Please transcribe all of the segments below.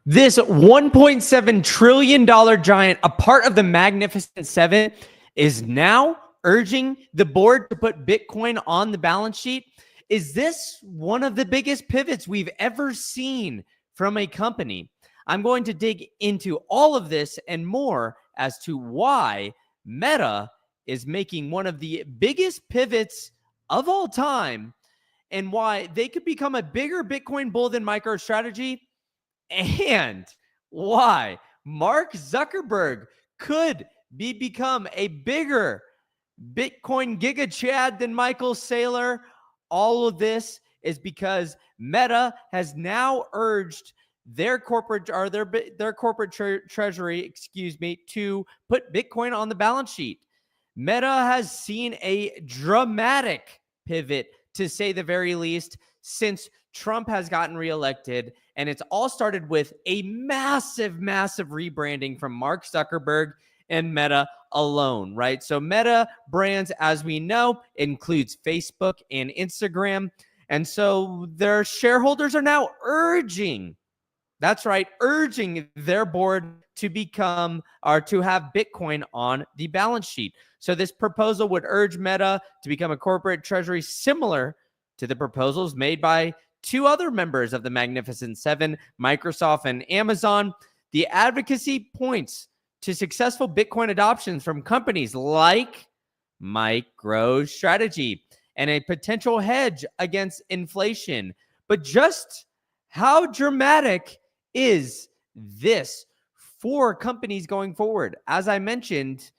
This $1.7 trillion giant, a part of the Magnificent Seven, is now urging the board to put Bitcoin on the balance sheet. Is this one of the biggest pivots we've ever seen from a company? I'm going to dig into all of this and more as to why Meta is making one of the biggest pivots of all time and why they could become a bigger Bitcoin bull than MicroStrategy, and why Mark Zuckerberg could become a bigger Bitcoin Giga Chad than Michael Saylor. All of this is because Meta has now urged their corporate or their corporate treasury, to put Bitcoin on the balance sheet. Meta has seen a dramatic pivot, to say the very least, since Trump has gotten reelected. And it's all started with a massive rebranding from Mark Zuckerberg and Meta alone, right? So Meta brands, as we know, includes Facebook and Instagram. And so their shareholders are now urging their board to become or to have Bitcoin on the balance sheet. So this proposal would urge Meta to become a corporate treasury similar to the proposals made by two other members of the Magnificent Seven, Microsoft and Amazon. The advocacy points to successful Bitcoin adoptions from companies like MicroStrategy and a potential hedge against inflation. But just how dramatic is this for companies going forward? As I mentioned,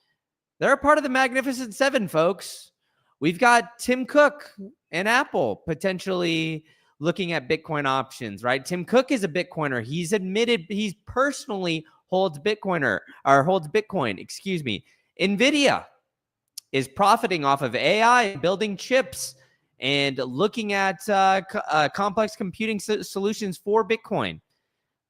they're a part of the Magnificent Seven, folks. We've got Tim Cook and Apple potentially looking at Bitcoin options, right? Tim Cook is a Bitcoiner. He's admitted he personally holds Bitcoin. NVIDIA is profiting off of AI, building chips, and looking at complex computing solutions for Bitcoin.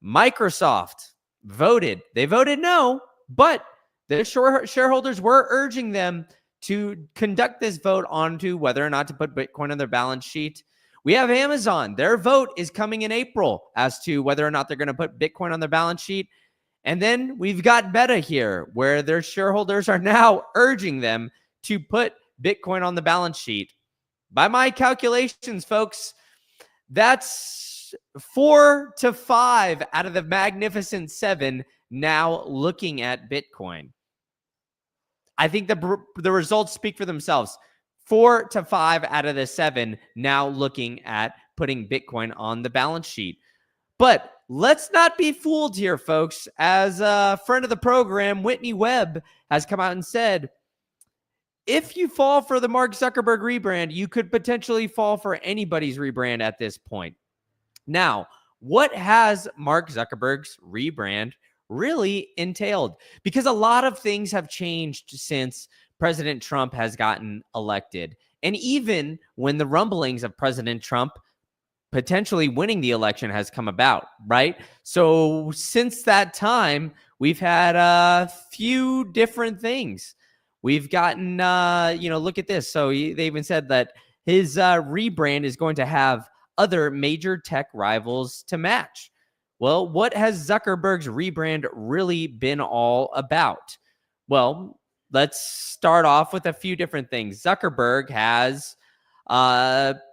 Microsoft voted no, but their shareholders were urging them to conduct this vote onto whether or not to put Bitcoin on their balance sheet. We have Amazon. Their vote is coming in April as to whether or not they're going to put Bitcoin on their balance sheet. And then we've got Meta here, where their shareholders are now urging them to put Bitcoin on the balance sheet. By my calculations, folks, that's 4 to 5 out of the Magnificent Seven now looking at Bitcoin. I think the results speak for themselves. 4 to 5 out of the 7 now looking at putting Bitcoin on the balance sheet. But let's not be fooled here, folks. As a friend of the program, Whitney Webb, has come out and said, if you fall for the Mark Zuckerberg rebrand, you could potentially fall for anybody's rebrand at this point. Now, what has Mark Zuckerberg's rebrand really entailed? Because a lot of things have changed since President Trump has gotten elected. And even when the rumblings of President Trump potentially winning the election has come about, right? So since that time, we've had a few different things. We've gotten, look at this. So they even said that his rebrand is going to have other major tech rivals to match. Well, what has Zuckerberg's rebrand really been all about? Well, let's start off with a few different things. Zuckerberg has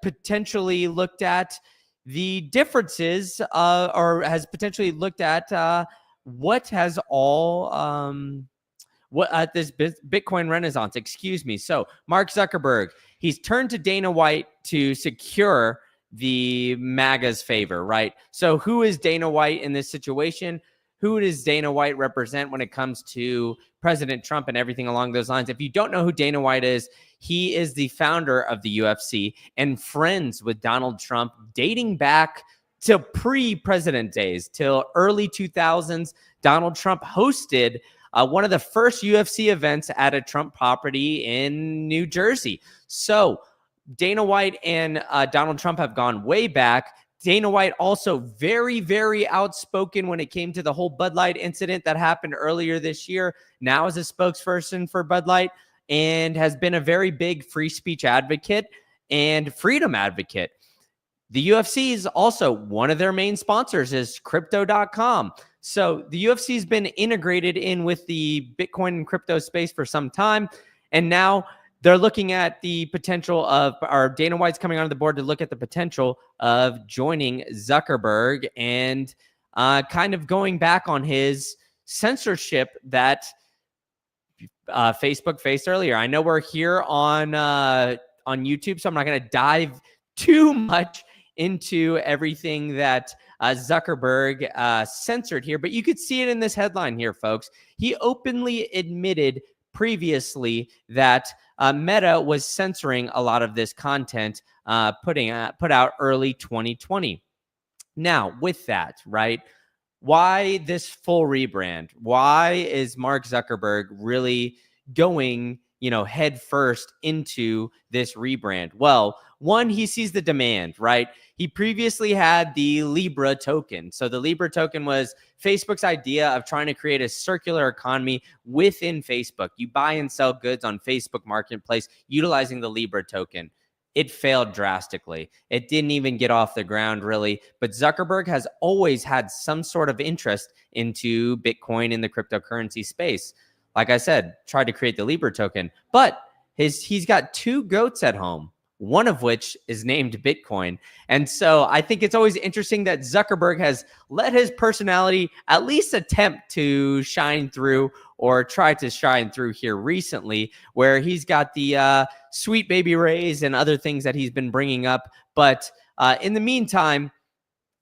potentially looked at the differences or has potentially looked at what has all this Bitcoin renaissance, So Mark Zuckerberg, he's turned to Dana White to secure the MAGA's favor, right? So who is Dana White in this situation? Who does Dana White represent when it comes to President Trump and everything along those lines? If you don't know who Dana White is, he is the founder of the UFC and friends with Donald Trump dating back to pre-president days, till early 2000s. Donald Trump hosted one of the first UFC events at a Trump property in New Jersey. So Dana White and Donald Trump have gone way back. Dana White also very outspoken when it came to the whole Bud Light incident that happened earlier this year. Now is a spokesperson for Bud Light and has been a very big free speech advocate and freedom advocate. The UFC is also one of their main sponsors is crypto.com. So the UFC has been integrated in with the Bitcoin and crypto space for some time. And now they're looking at the potential of, or Dana White's coming onto the board to look at the potential of joining Zuckerberg and kind of going back on his censorship that Facebook faced earlier. I know we're here on YouTube, so I'm not going to dive too much into everything that Zuckerberg censored here, but you could see it in this headline here, folks. He openly admitted previously that Meta was censoring a lot of this content put out early 2020. Now, with that, right? Why this full rebrand? Why is Mark Zuckerberg really going, head first into this rebrand? Well, one, he sees the demand, right? He previously had the Libra token. So the Libra token was Facebook's idea of trying to create a circular economy within Facebook. You buy and sell goods on Facebook Marketplace utilizing the Libra token. It failed drastically. It didn't even get off the ground, really. But Zuckerberg has always had some sort of interest into Bitcoin in the cryptocurrency space. Like I said, tried to create the Libra token, but he's got two goats at home, one of which is named Bitcoin. And so I think it's always interesting that Zuckerberg has let his personality at least attempt to shine through, or try to shine through here recently, where he's got the sweet baby rays and other things that he's been bringing up. But in the meantime,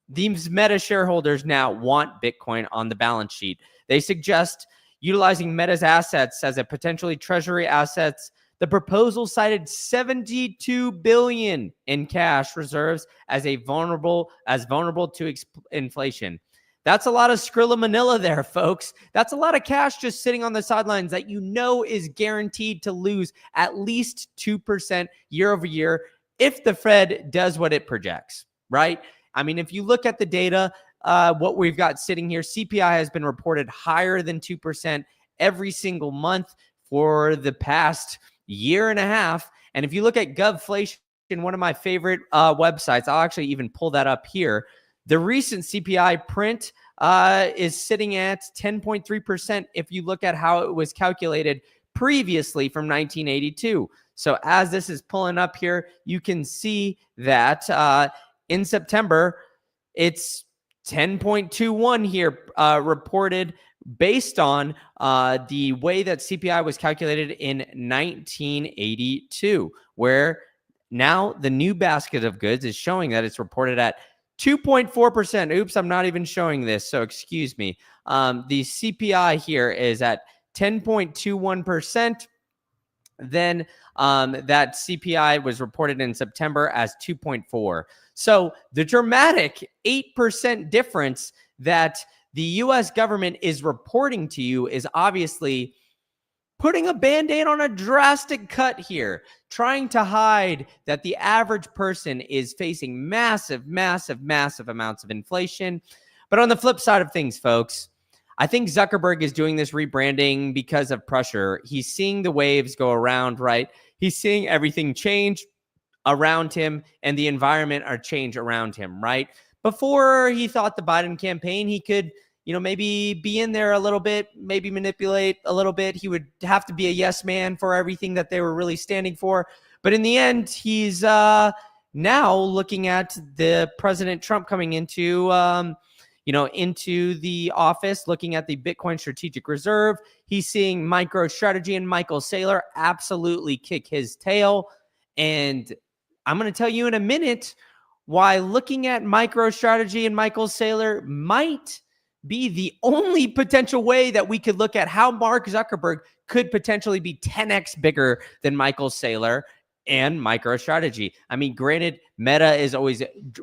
these Meta shareholders now want Bitcoin on the balance sheet. They suggest utilizing Meta's assets as a potentially treasury assets. The proposal cited $72 billion in cash reserves as vulnerable to inflation. That's a lot of Skrilla Manila there, folks. That's a lot of cash just sitting on the sidelines that is guaranteed to lose at least 2% year over year if the Fed does what it projects, right? I mean, if you look at the data, what we've got sitting here, CPI has been reported higher than 2% every single month for the past year and a half. And if you look at Govflation, one of my favorite websites, I'll actually even pull that up here. The recent CPI print is sitting at 10.3% if you look at how it was calculated previously from 1982. So as this is pulling up here, you can see that in September, it's 10.21 here reported based on the way that CPI was calculated in 1982, where now the new basket of goods is showing that it's reported at 2.4%. Oops, I'm not even showing this, so excuse me. The CPI here is at 10.21%. Then that CPI was reported in September as 2.4. So the dramatic 8% difference that the U.S. government is reporting to you is obviously putting a Band-Aid on a drastic cut here, trying to hide that the average person is facing massive, massive, massive amounts of inflation. But on the flip side of things, folks, I think Zuckerberg is doing this rebranding because of pressure. He's seeing the waves go around, right? He's seeing everything change around him and the environment change around him, right? Before he thought the Biden campaign, he could maybe be in there a little bit, maybe manipulate a little bit. He would have to be a yes man for everything that they were really standing for. But in the end, he's now looking at the President Trump coming into the office, looking at the Bitcoin Strategic Reserve. He's seeing MicroStrategy and Michael Saylor absolutely kick his tail. And I'm going to tell you in a minute why looking at MicroStrategy and Michael Saylor might be the only potential way that we could look at how Mark Zuckerberg could potentially be 10x bigger than Michael Saylor and MicroStrategy. I mean, granted, Meta is always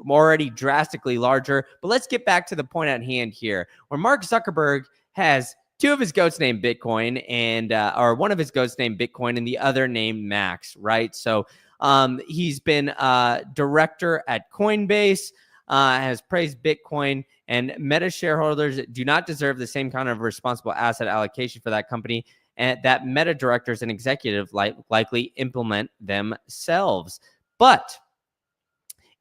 already drastically larger, but let's get back to the point at hand here, where Mark Zuckerberg has two of his goats named Bitcoin or one of his goats named Bitcoin and the other named Max, right? So he's been director at Coinbase, has praised Bitcoin, and Meta shareholders do not deserve the same kind of responsible asset allocation for that company, and that Meta directors and executives likely implement themselves. But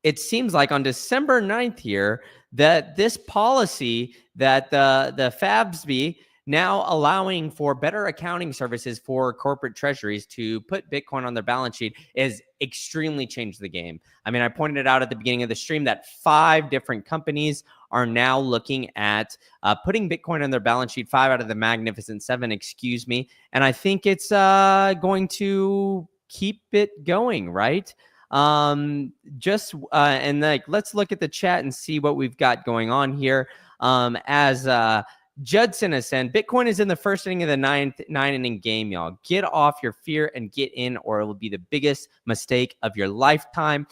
it seems like on December 9th here that this policy that the FABSB now allowing for better accounting services for corporate treasuries to put Bitcoin on their balance sheet is extremely changed the game. I mean, I pointed it out at the beginning of the stream that 5 different companies are now looking at putting Bitcoin on their balance sheet, 5 out of the Magnificent 7, excuse me. And I think it's going to keep it going, right? And like, let's look at the chat and see what we've got going on here. As Judson has said, Bitcoin is in the first inning of the 9-inning game, y'all. Get off your fear and get in, or it will be the biggest mistake of your lifetime.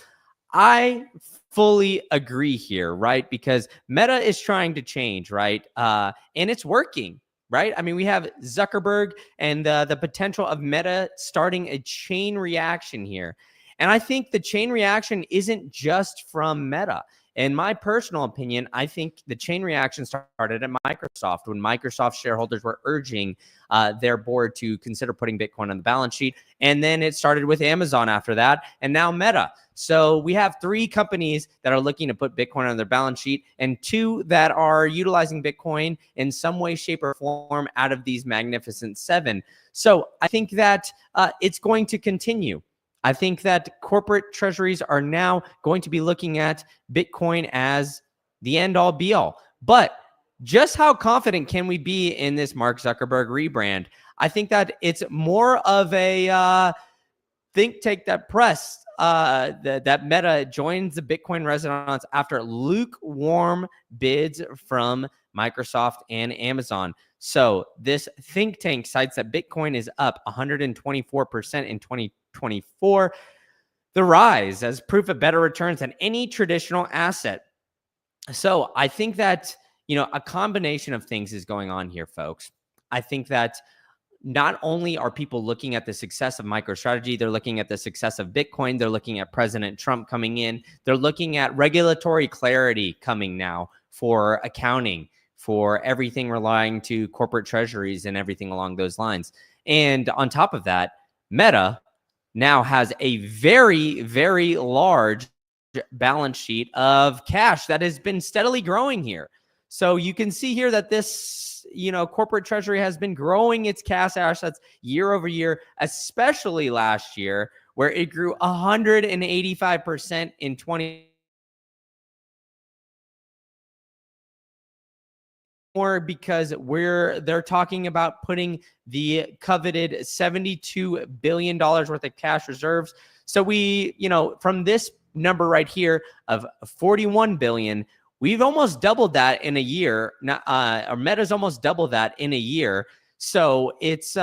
I fully agree here, right? Because Meta is trying to change, right? And it's working, right? I mean, we have Zuckerberg and the potential of Meta starting a chain reaction here. And I think the chain reaction isn't just from Meta. In my personal opinion, I think the chain reaction started at Microsoft when Microsoft shareholders were urging their board to consider putting Bitcoin on the balance sheet. And then it started with Amazon after that, and now Meta. So we have 3 companies that are looking to put Bitcoin on their balance sheet and 2 that are utilizing Bitcoin in some way, shape, or form out of these Magnificent 7. So I think that it's going to continue. I think that corporate treasuries are now going to be looking at Bitcoin as the end all be all. But just how confident can we be in this Mark Zuckerberg rebrand? I think that it's more of a think tank that press that Meta joins the Bitcoin renaissance after lukewarm bids from Microsoft and Amazon. So this think tank cites that Bitcoin is up 124% in 2024. The rise as proof of better returns than any traditional asset. So I think that, a combination of things is going on here, folks. I think that not only are people looking at the success of MicroStrategy, they're looking at the success of Bitcoin. They're looking at President Trump coming in. They're looking at regulatory clarity coming now for accounting, for everything relying to corporate treasuries and everything along those lines. And on top of that, Meta now has a very, very large balance sheet of cash that has been steadily growing here. So you can see here that this, corporate treasury has been growing its cash assets year over year, especially last year, where it grew 185% in 20. More because they're talking about putting the coveted $72 billion worth of cash reserves. So we, from this number right here of 41 billion, we've almost doubled that in a year. Our Meta's almost doubled that in a year. So it's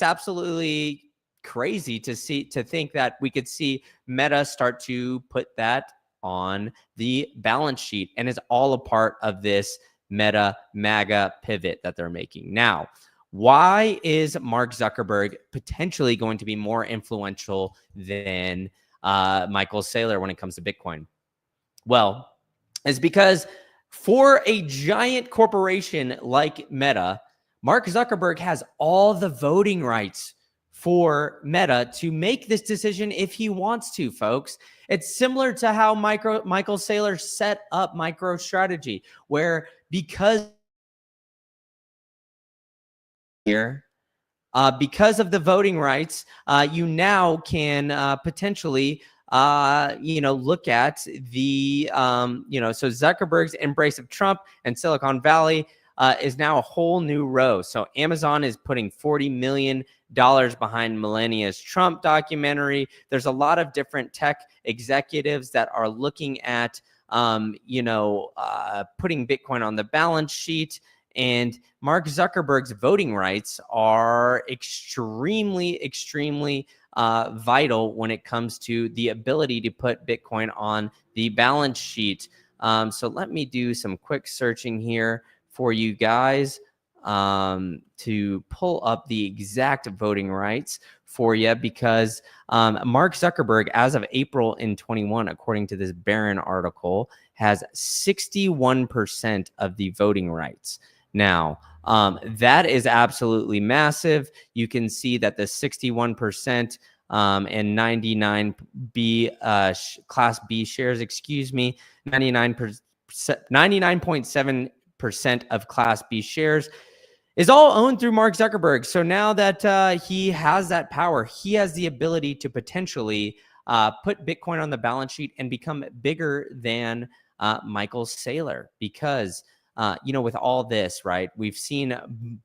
absolutely crazy to think that we could see Meta start to put that on the balance sheet, and it's all a part of this Meta MAGA pivot that they're making. Now, why is Mark Zuckerberg potentially going to be more influential than Michael Saylor when it comes to Bitcoin? Well, it's because for a giant corporation like Meta, Mark Zuckerberg has all the voting rights for Meta to make this decision if he wants to, folks. It's similar to how Michael Saylor set up MicroStrategy, where because of the voting rights, you now can potentially look at the, so Zuckerberg's embrace of Trump and Silicon Valley is now a whole new row. So Amazon is putting $40 million behind Melania's Trump documentary. There's a lot of different tech executives that are looking at, putting Bitcoin on the balance sheet. And Mark Zuckerberg's voting rights are extremely, extremely vital when it comes to the ability to put Bitcoin on the balance sheet. So let me do some quick searching here for you guys to pull up the exact voting rights for you, because Mark Zuckerberg, as of April in 21, according to this Barron article, has 61% of the voting rights. Now, that is absolutely massive. You can see that the 61% and 99 Class B shares, 99.7% of Class B shares is all owned through Mark Zuckerberg. So now that he has that power, he has the ability to potentially put Bitcoin on the balance sheet and become bigger than Michael Saylor, because with all this, right, we've seen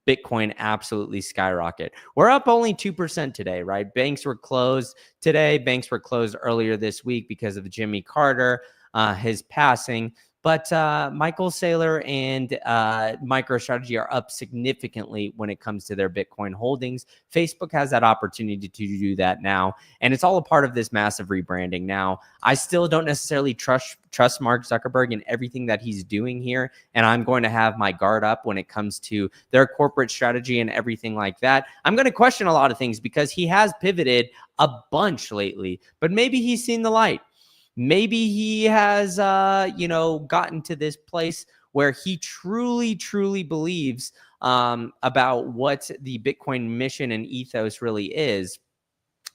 Bitcoin absolutely skyrocket. We're up only 2% today, right? Banks were closed today. Banks were closed earlier this week because of Jimmy Carter, his passing. But Michael Saylor and MicroStrategy are up significantly when it comes to their Bitcoin holdings. Facebook has that opportunity to do that now, and it's all a part of this massive rebranding. Now, I still don't necessarily trust Mark Zuckerberg in everything that he's doing here, and I'm going to have my guard up when it comes to their corporate strategy and everything like that. I'm going to question a lot of things because he has pivoted a bunch lately, but maybe he's seen the light. Maybe he has, gotten to this place where he truly, truly believes about what the Bitcoin mission and ethos really is.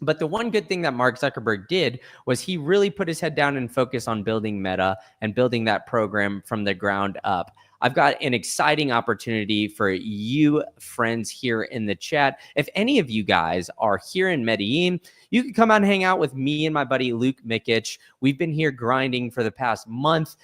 But the one good thing that Mark Zuckerberg did was he really put his head down and focused on building Meta and building that program from the ground up. I've got an exciting opportunity for you friends here in the chat. If any of you guys are here in Medellin, you can come out and hang out with me and my buddy Luke Mikic. We've been here grinding for the past month,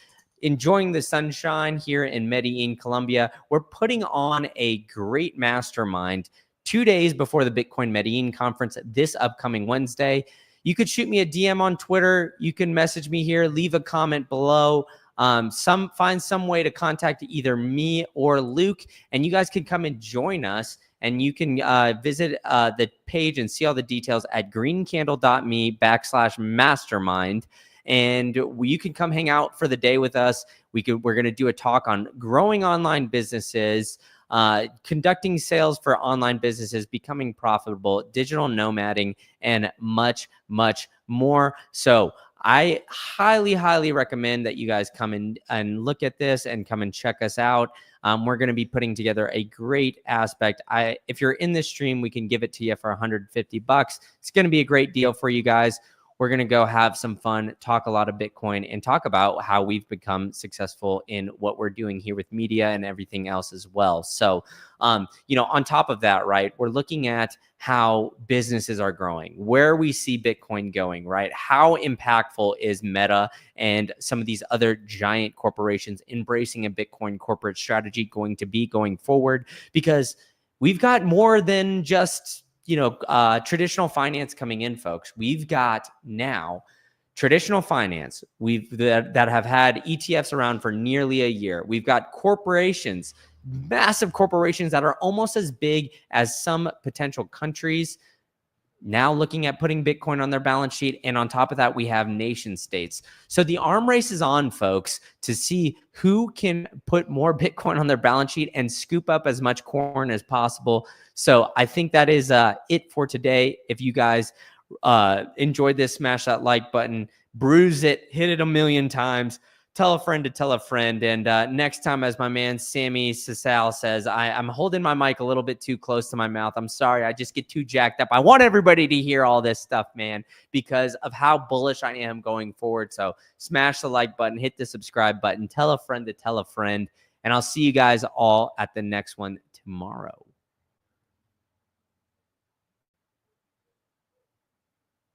enjoying the sunshine here in Medellin, Colombia. We're putting on a great mastermind 2 days before the Bitcoin Medellin conference this upcoming Wednesday. You could shoot me a DM on Twitter. You can message me here, leave a comment below. Find some way to contact either me or Luke, and you guys can come and join us. And you can visit the page and see all the details at greencandle.me/mastermind. And you can come hang out for the day with us. We're going to do a talk on growing online businesses, conducting sales for online businesses, becoming profitable, digital nomading, and much, much more. So I highly, highly recommend that you guys come in and look at this and come and check us out. We're going to be putting together a great aspect. If you're in this stream, we can give it to you for $150. It's going to be a great deal for you guys. We're going to go have some fun, talk a lot of Bitcoin, and talk about how we've become successful in what we're doing here with media and everything else as well. So, on top of that, right, we're looking at how businesses are growing, where we see Bitcoin going, right? How impactful is Meta and some of these other giant corporations embracing a Bitcoin corporate strategy going to be going forward? Because we've got more than just traditional finance coming in, folks. We've got now traditional finance that have had ETFs around for nearly a year. We've got corporations, massive corporations that are almost as big as some potential countries, now looking at putting Bitcoin on their balance sheet. And on top of that, we have nation states. So the arm race is on, folks, to see who can put more Bitcoin on their balance sheet and scoop up as much corn as possible. So I think that is it for today. If you guys enjoyed this, smash that like button, bruise it, hit it a million times. Tell a friend to tell a friend. And next time, as my man Sammy Sasal says, I'm holding my mic a little bit too close to my mouth. I'm sorry. I just get too jacked up. I want everybody to hear all this stuff, man, because of how bullish I am going forward. So smash the like button, hit the subscribe button, tell a friend to tell a friend. And I'll see you guys all at the next one tomorrow.